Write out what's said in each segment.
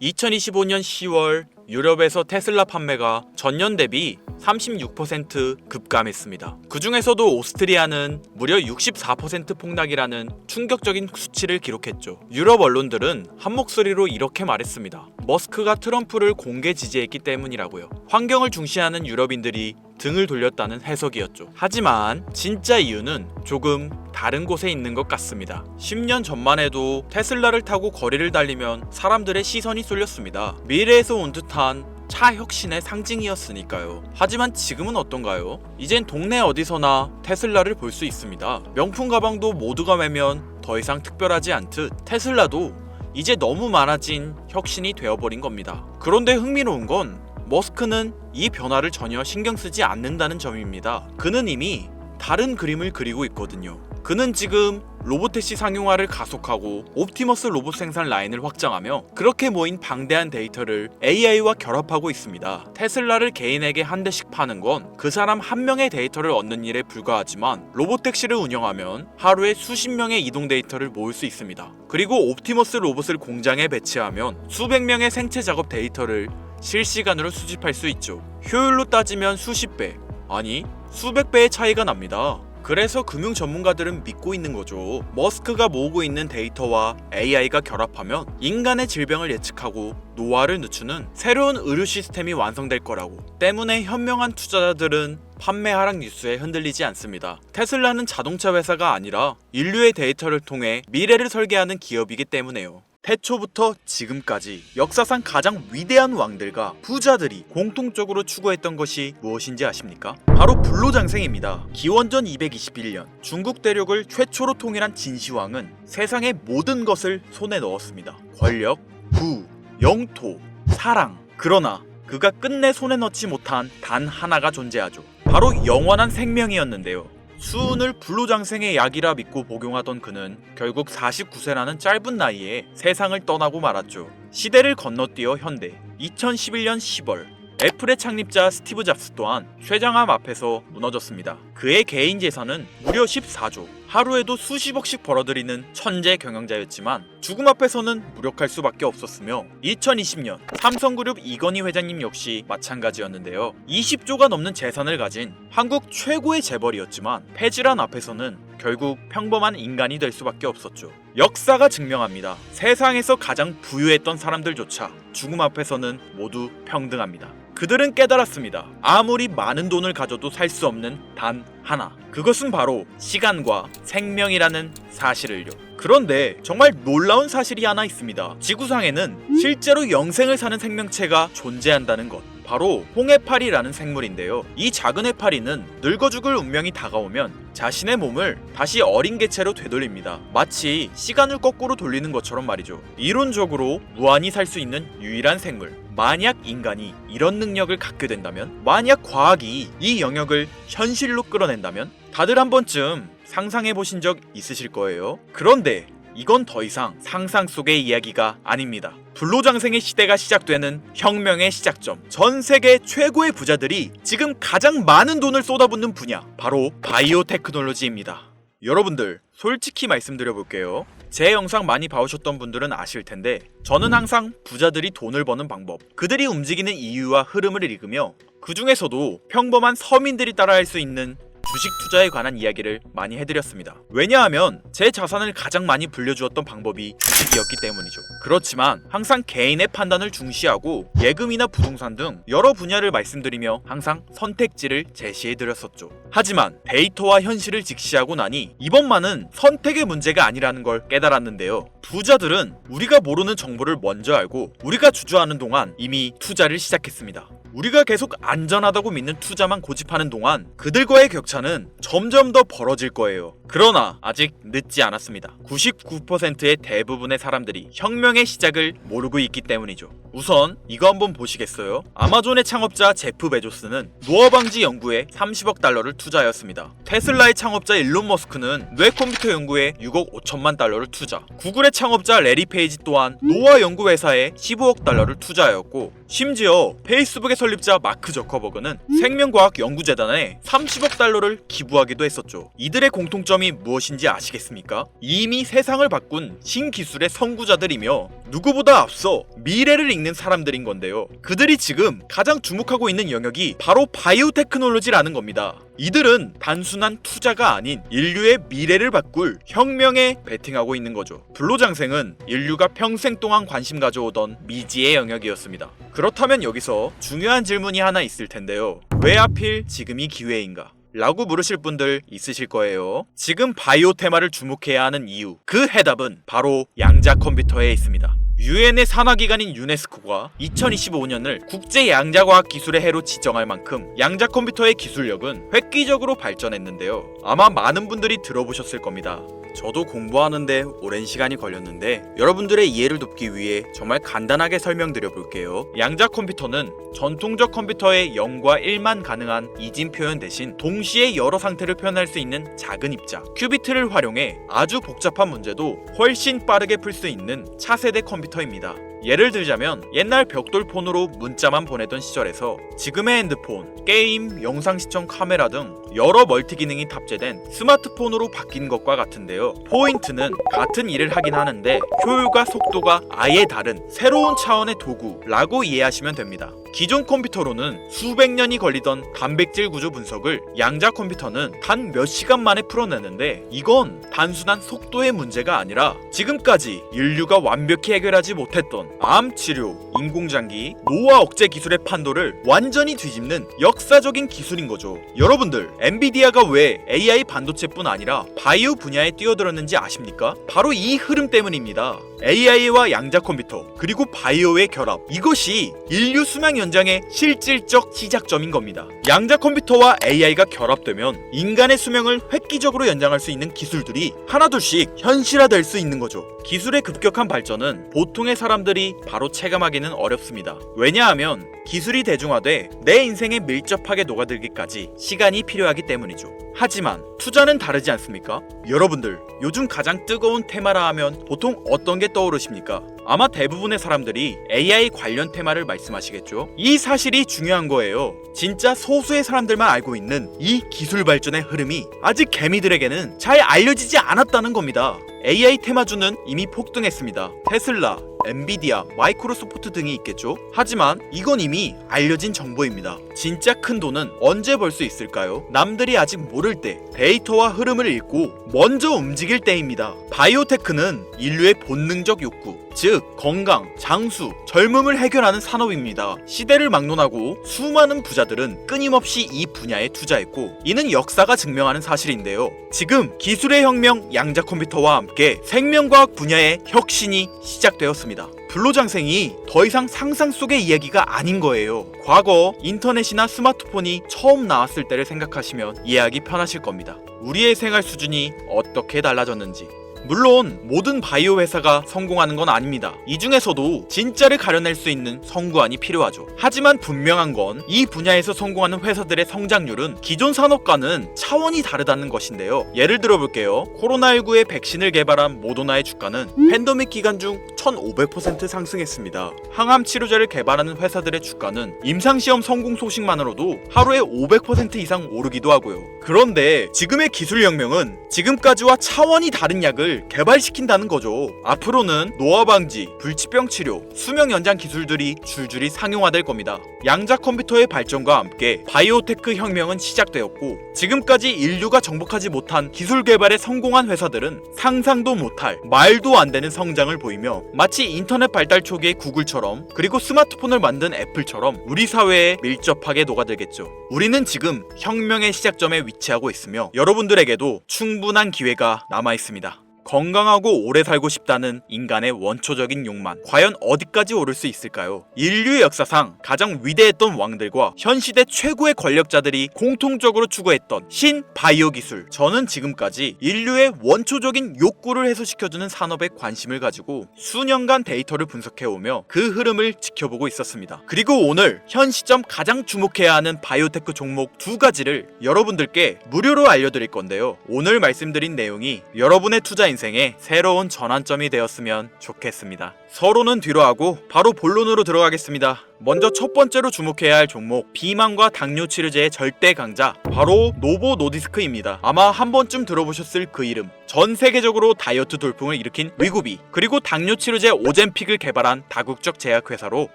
2025년 10월 유럽에서 테슬라 판매가 전년 대비 36% 급감했습니다. 그 중에서도 오스트리아는 무려 64% 폭락이라는 충격적인 수치를 기록했죠. 유럽 언론들은 한 목소리로 이렇게 말했습니다. 머스크가 트럼프를 공개 지지했기 때문이라고요. 환경을 중시하는 유럽인들이 등을 돌렸다는 해석이었죠. 하지만 진짜 이유는 조금 다른 곳에 있는 것 같습니다. 10년 전만 해도 테슬라를 타고 거리를 달리면 사람들의 시선이 쏠렸습니다. 미래에서 온 듯한 차 혁신의 상징이었으니까요. 하지만 지금은 어떤가요? 이젠 동네 어디서나 테슬라를 볼 수 있습니다. 명품 가방도 모두가 매면 더 이상 특별하지 않듯 테슬라도 이제 너무 많아진 혁신이 되어버린 겁니다. 그런데 흥미로운 건 머스크는 이 변화를 전혀 신경 쓰지 않는다는 점입니다. 그는 이미 다른 그림을 그리고 있거든요. 그는 지금 로보택시 상용화를 가속하고 옵티머스 로봇 생산 라인을 확장하며 그렇게 모인 방대한 데이터를 AI와 결합하고 있습니다. 테슬라를 개인에게 한 대씩 파는 건 그 사람 한 명의 데이터를 얻는 일에 불과하지만 로보택시를 운영하면 하루에 수십 명의 이동 데이터를 모을 수 있습니다. 그리고 옵티머스 로봇을 공장에 배치하면 수백 명의 생체 작업 데이터를 실시간으로 수집할 수 있죠. 효율로 따지면 수십 배, 아니 수백 배의 차이가 납니다. 그래서 금융 전문가들은 믿고 있는 거죠. 머스크가 모으고 있는 데이터와 AI가 결합하면 인간의 질병을 예측하고 노화를 늦추는 새로운 의료 시스템이 완성될 거라고. 때문에 현명한 투자자들은 판매 하락 뉴스에 흔들리지 않습니다. 테슬라는 자동차 회사가 아니라 인류의 데이터를 통해 미래를 설계하는 기업이기 때문에요. 태초부터 지금까지 역사상 가장 위대한 왕들과 부자들이 공통적으로 추구했던 것이 무엇인지 아십니까? 바로 불로장생입니다. 기원전 221년 중국 대륙을 최초로 통일한 진시황은 세상의 모든 것을 손에 넣었습니다. 권력, 부, 영토, 사랑. 그러나 그가 끝내 손에 넣지 못한 단 하나가 존재하죠. 바로 영원한 생명이었는데요. 수은을 불로장생의 약이라 믿고 복용하던 그는 결국 49세라는 짧은 나이에 세상을 떠나고 말았죠. 시대를 건너뛰어 현대 2011년 10월 애플의 창립자 스티브 잡스 또한 쇠장암 앞에서 무너졌습니다. 그의 개인 재산은 무려 14조, 하루에도 수십억씩 벌어들이는 천재 경영자였지만 죽음 앞에서는 무력할 수밖에 없었으며 2020년 삼성그룹 이건희 회장님 역시 마찬가지였는데요. 20조가 넘는 재산을 가진 한국 최고의 재벌이었지만 폐질환 앞에서는 결국 평범한 인간이 될 수밖에 없었죠. 역사가 증명합니다. 세상에서 가장 부유했던 사람들조차 죽음 앞에서는 모두 평등합니다. 그들은 깨달았습니다. 아무리 많은 돈을 가져도 살 수 없는 단 하나. 그것은 바로 시간과 생명이라는 사실을요. 그런데 정말 놀라운 사실이 하나 있습니다. 지구상에는 실제로 영생을 사는 생명체가 존재한다는 것. 바로 홍해파리라는 생물인데요. 이 작은 해파리는 늙어 죽을 운명이 다가오면 자신의 몸을 다시 어린 개체로 되돌립니다. 마치 시간을 거꾸로 돌리는 것처럼 말이죠. 이론적으로 무한히 살 수 있는 유일한 생물. 만약 인간이 이런 능력을 갖게 된다면, 만약 과학이 이 영역을 현실로 끌어낸다면 다들 한 번쯤 상상해 보신 적 있으실 거예요. 그런데 이건 더 이상 상상 속의 이야기가 아닙니다. 불로장생의 시대가 시작되는 혁명의 시작점. 전 세계 최고의 부자들이 지금 가장 많은 돈을 쏟아붓는 분야, 바로 바이오 테크놀로지입니다. 여러분들 솔직히 말씀드려볼게요. 제 영상 많이 봐오셨던 분들은 아실 텐데 저는 항상 부자들이 돈을 버는 방법, 그들이 움직이는 이유와 흐름을 읽으며 그 중에서도 평범한 서민들이 따라할 수 있는 주식 투자에 관한 이야기를 많이 해드렸습니다. 왜냐하면 제 자산을 가장 많이 불려주었던 방법이 주식이었기 때문이죠. 그렇지만 항상 개인의 판단을 중시하고 예금이나 부동산 등 여러 분야를 말씀드리며 항상 선택지를 제시해드렸었죠. 하지만 데이터와 현실을 직시하고 나니 이번만은 선택의 문제가 아니라는 걸 깨달았는데요. 부자들은 우리가 모르는 정보를 먼저 알고 우리가 주저하는 동안 이미 투자를 시작했습니다. 우리가 계속 안전하다고 믿는 투자만 고집하는 동안 그들과의 격차는 점점 더 벌어질 거예요. 그러나 아직 늦지 않았습니다. 99%의 대부분의 사람들이 혁명의 시작을 모르고 있기 때문이죠. 우선 이거 한번 보시겠어요? 아마존의 창업자 제프 베조스는 노화 방지 연구에 30억 달러를 투자하였습니다. 테슬라의 창업자 일론 머스크는 뇌 컴퓨터 연구에 6억 5천만 달러를 투자. 구글의 창업자 레리 페이지 또한 노화 연구 회사에 15억 달러를 투자하였고 심지어 페이스북의 설립자 마크 저커버그는 생명과학연구재단에 30억 달러를 기부하기도 했었죠. 이들의 공통점이 무엇인지 아시겠습니까? 이미 세상을 바꾼 신기술의 선구자들이며 누구보다 앞서 미래를 읽는 사람들인 건데요. 그들이 지금 가장 주목하고 있는 영역이 바로 바이오테크놀로지라는 겁니다. 이들은 단순한 투자가 아닌 인류의 미래를 바꿀 혁명에 베팅하고 있는 거죠. 불로장생은 인류가 평생 동안 관심 가져오던 미지의 영역이었습니다. 그렇다면 여기서 중요한 질문이 하나 있을 텐데요. 왜 하필 지금이 기회인가? 라고 물으실 분들 있으실 거예요. 지금 바이오 테마를 주목해야 하는 이유, 그 해답은 바로 양자 컴퓨터에 있습니다. 유엔의 산하기관인 유네스코가 2025년을 국제 양자과학 기술의 해로 지정할 만큼 양자 컴퓨터의 기술력은 획기적으로 발전했는데요. 아마 많은 분들이 들어보셨을 겁니다. 저도 공부하는데 오랜 시간이 걸렸는데 여러분들의 이해를 돕기 위해 정말 간단하게 설명드려 볼게요. 양자 컴퓨터는 전통적 컴퓨터의 0과 1만 가능한 이진 표현 대신 동시에 여러 상태를 표현할 수 있는 작은 입자 큐비트를 활용해 아주 복잡한 문제도 훨씬 빠르게 풀 수 있는 차세대 컴퓨터입니다. 예를 들자면 옛날 벽돌폰으로 문자만 보내던 시절에서 지금의 핸드폰, 게임, 영상 시청 카메라 등 여러 멀티 기능이 탑재된 스마트폰으로 바뀐 것과 같은데요. 포인트는 같은 일을 하긴 하는데 효율과 속도가 아예 다른 새로운 차원의 도구라고 이해하시면 됩니다. 기존 컴퓨터로는 수백 년이 걸리던 단백질 구조 분석을 양자 컴퓨터는 단 몇 시간 만에 풀어내는데 이건 단순한 속도의 문제가 아니라 지금까지 인류가 완벽히 해결하지 못했던 암 치료, 인공장기, 노화 억제 기술의 판도를 완전히 뒤집는 역사적인 기술인 거죠. 여러분들, 엔비디아가 왜 AI 반도체뿐 아니라 바이오 분야에 뛰어들었는지 아십니까? 바로 이 흐름 때문입니다. AI와 양자 컴퓨터 그리고 바이오의 결합, 이것이 인류 수명 연장의 실질적 시작점인 겁니다. 양자 컴퓨터와 AI가 결합되면 인간의 수명을 획기적으로 연장할 수 있는 기술들이 하나둘씩 현실화될 수 있는 거죠. 기술의 급격한 발전은 보통의 사람들이 바로 체감하기는 어렵습니다. 왜냐하면 기술이 대중화돼 내 인생에 밀접하게 녹아들기까지 시간이 필요하기 때문이죠. 하지만 투자는 다르지 않습니까? 여러분들, 요즘 가장 뜨거운 테마라 하면 보통 어떤 게 떠오르십니까? 아마 대부분의 사람들이 AI 관련 테마를 말씀하시겠죠? 이 사실이 중요한 거예요. 진짜 소수의 사람들만 알고 있는 이 기술 발전의 흐름이 아직 개미들에게는 잘 알려지지 않았다는 겁니다. AI 테마주는 이미 폭등했습니다. 테슬라, 엔비디아, 마이크로소프트 등이 있겠죠? 하지만 이건 이미 알려진 정보입니다. 진짜 큰 돈은 언제 벌 수 있을까요? 남들이 아직 모를 때 데이터와 흐름을 읽고 먼저 움직일 때입니다. 바이오테크는 인류의 본능적 욕구, 즉 건강, 장수, 젊음을 해결하는 산업입니다. 시대를 막론하고 수많은 부자들은 끊임없이 이 분야에 투자했고 이는 역사가 증명하는 사실인데요. 지금 기술의 혁명 양자 컴퓨터와 함께 생명과학 분야의 혁신이 시작되었습니다. 불로장생이 더 이상 상상 속의 이야기가 아닌 거예요. 과거 인터넷이나 스마트폰이 처음 나왔을 때를 생각하시면 이해하기 편하실 겁니다. 우리의 생활 수준이 어떻게 달라졌는지. 물론 모든 바이오 회사가 성공하는 건 아닙니다. 이 중에서도 진짜를 가려낼 수 있는 성구안이 필요하죠. 하지만 분명한 건 이 분야에서 성공하는 회사들의 성장률은 기존 산업과는 차원이 다르다는 것인데요. 예를 들어 볼게요. 코로나19의 백신을 개발한 모더나의 주가는 팬데믹 기간 중 1500% 상승했습니다. 항암 치료제를 개발하는 회사들의 주가는 임상시험 성공 소식만으로도 하루에 500% 이상 오르기도 하고요. 그런데 지금의 기술혁명은 지금까지와 차원이 다른 약을 개발시킨다는 거죠. 앞으로는 노화 방지, 불치병 치료, 수명 연장 기술들이 줄줄이 상용화될 겁니다. 양자 컴퓨터의 발전과 함께 바이오테크 혁명은 시작되었고 지금까지 인류가 정복하지 못한 기술 개발에 성공한 회사들은 상상도 못할 말도 안 되는 성장을 보이며 마치 인터넷 발달 초기의 구글처럼 그리고 스마트폰을 만든 애플처럼 우리 사회에 밀접하게 녹아들겠죠. 우리는 지금 혁명의 시작점에 위치하고 있으며 여러분들에게도 충분한 기회가 남아 있습니다. 건강하고 오래 살고 싶다는 인간의 원초적인 욕망, 과연 어디까지 오를 수 있을까요? 인류의 역사상 가장 위대했던 왕들과 현 시대 최고의 권력자들이 공통적으로 추구했던 신바이오 기술. 저는 지금까지 인류의 원초적인 욕구를 해소시켜주는 산업에 관심을 가지고 수년간 데이터를 분석해오며 그 흐름을 지켜보고 있었습니다. 그리고 오늘 현 시점 가장 주목해야 하는 바이오테크 종목 두 가지를 여러분들께 무료로 알려드릴 건데요. 오늘 말씀드린 내용이 여러분의 투자 인생의 새로운 전환점이 되었으면 좋겠습니다. 서로는 뒤로 하고 바로 본론으로 들어가겠습니다. 먼저 첫 번째로 주목해야 할 종목, 비만과 당뇨 치료제의 절대 강자, 바로 노보 노디스크입니다. 아마 한 번쯤 들어보셨을 그 이름. 전 세계적으로 다이어트 돌풍을 일으킨 위고비, 그리고 당뇨 치료제 오젬픽을 개발한 다국적 제약회사로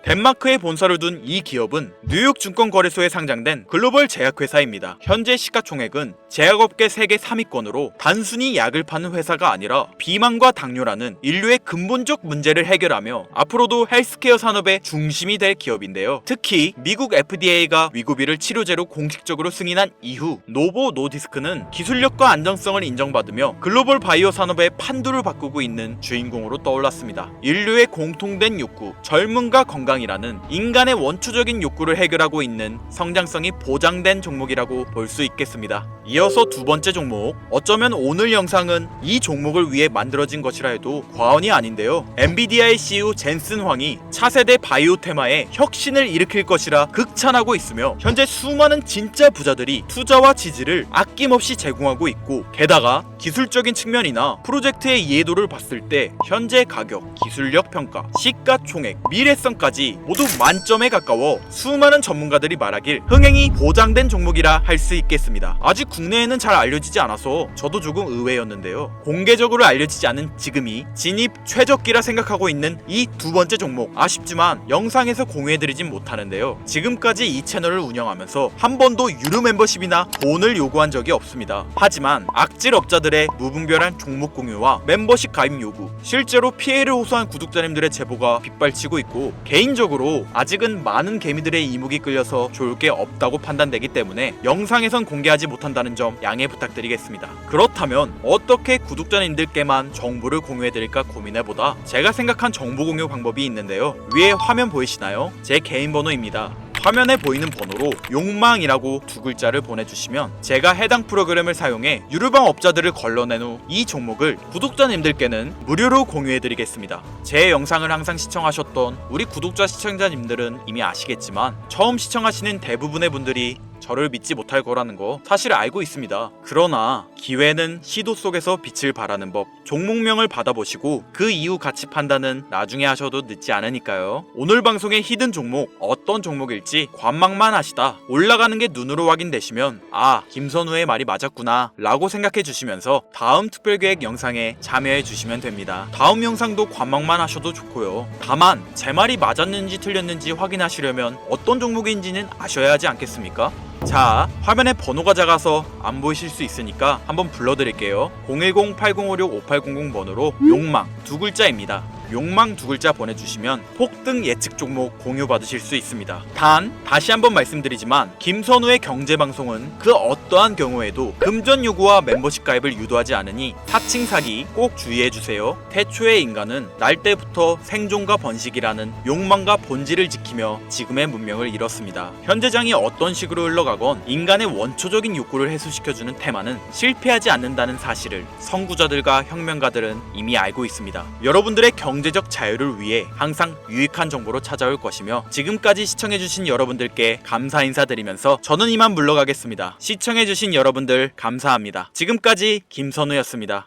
덴마크에 본사를 둔 이 기업은 뉴욕 증권거래소에 상장된 글로벌 제약회사입니다. 현재 시가총액은 제약업계 세계 3위권으로 단순히 약을 파는 회사가 아니라 비만과 당뇨라는 인류의 근본적 문제를 해결하며 앞으로도 헬스케어 산업의 중심이 될 기업인데요. 특히 미국 FDA가 위고비를 치료제로 공식적으로 승인한 이후 노보 노디스크는 기술력과 안정성을 인정받으며 글로벌 바이오 산업의 판도를 바꾸고 있는 주인공으로 떠올랐습니다. 인류의 공통된 욕구, 젊음과 건강이라는 인간의 원초적인 욕구를 해결하고 있는 성장성이 보장된 종목이라고 볼 수 있겠습니다. 이어서 두 번째 종목, 어쩌면 오늘 영상은 이 종목을 위해 만들어진 것이라 해도 과언이 아닌데요. 엔비디아의 CEO 젠슨 황이 차세대 바이오 테마에 혁신을 일으킬 것이라 극찬하고 있으며 현재 수많은 진짜 부자들이 투자와 지지를 아낌없이 제공하고 있고, 게다가 기술적인 측면이나 프로젝트의 이해도를 봤을 때 현재 가격, 기술력 평가, 시가총액, 미래성까지 모두 만점에 가까워 수많은 전문가들이 말하길 흥행이 보장된 종목이라 할 수 있겠습니다. 아직 국내에는 잘 알려지지 않아서 저도 조금 의외였는데요. 공개적으로 알려지지 않은 지금이 진입 최적기라 생각하고 있는 이 두 번째 종목, 아쉽지만 영상에서 공유해드리진 못하는데요. 지금까지 이 채널을 운영하면서 한 번도 유료 멤버십이나 돈을 요구한 적이 없습니다. 하지만 악질 업자들의 무분별한 종목 공유와 멤버십 가입 요구, 실제로 피해를 호소한 구독자님들의 제보가 빗발치고 있고, 개인적으로 아직은 많은 개미들의 이목이 끌려서 좋을 게 없다고 판단되기 때문에 영상에선 공개하지 못한다는 점 양해 부탁드리겠습니다. 그렇다면 어떻게 구독자님들께만 정보를 공유해드릴까 고민해보다 제가 생각한 정보 공유 방법이 있는데요. 위에 화면 보이시나요? 제 개인 번호입니다. 화면에 보이는 번호로 욕망이라고 두 글자를 보내주시면 제가 해당 프로그램을 사용해 유료방 업자들을 걸러낸 후 이 종목을 구독자님들께는 무료로 공유해드리겠습니다. 제 영상을 항상 시청하셨던 우리 구독자 시청자님들은 이미 아시겠지만 처음 시청하시는 대부분의 분들이 저를 믿지 못할 거라는 거 사실 알고 있습니다. 그러나 기회는 시도 속에서 빛을 발하는 법, 종목명을 받아보시고 그 이후 가치 판단은 나중에 하셔도 늦지 않으니까요. 오늘 방송의 히든 종목, 어떤 종목일지 관망만 하시다 올라가는 게 눈으로 확인되시면 아, 김선우의 말이 맞았구나 라고 생각해 주시면서 다음 특별계획 영상에 참여해 주시면 됩니다. 다음 영상도 관망만 하셔도 좋고요. 다만 제 말이 맞았는지 틀렸는지 확인하시려면 어떤 종목인지는 아셔야 하지 않겠습니까? 자, 화면에 번호가 작아서 안 보이실 수 있으니까 한번 불러드릴게요. 010-8056-5800 번호로 욕망 두 글자입니다. 욕망 두 글자 보내주시면 폭등 예측 종목 공유 받으실 수 있습니다. 단 다시 한번 말씀드리지만 김선우의 경제방송은 그 어떠한 경우에도 금전 요구와 멤버십 가입을 유도하지 않으니 사칭 사기 꼭 주의해주세요. 태초의 인간은 날 때부터 생존과 번식이라는 욕망과 본질을 지키며 지금의 문명을 이뤘습니다. 현재장이 어떤 식으로 흘러가건 인간의 원초적인 욕구를 해소시켜주는 테마는 실패하지 않는다는 사실을 선구자들과 혁명가들은 이미 알고 있습니다. 여러분들의 경제적 자유를 위해 항상 유익한 정보로 찾아올 것이며, 지금까지 시청해주신 여러분들께 감사 인사드리면서 저는 이만 물러가겠습니다. 시청해주신 여러분들 감사합니다. 지금까지 김선우였습니다.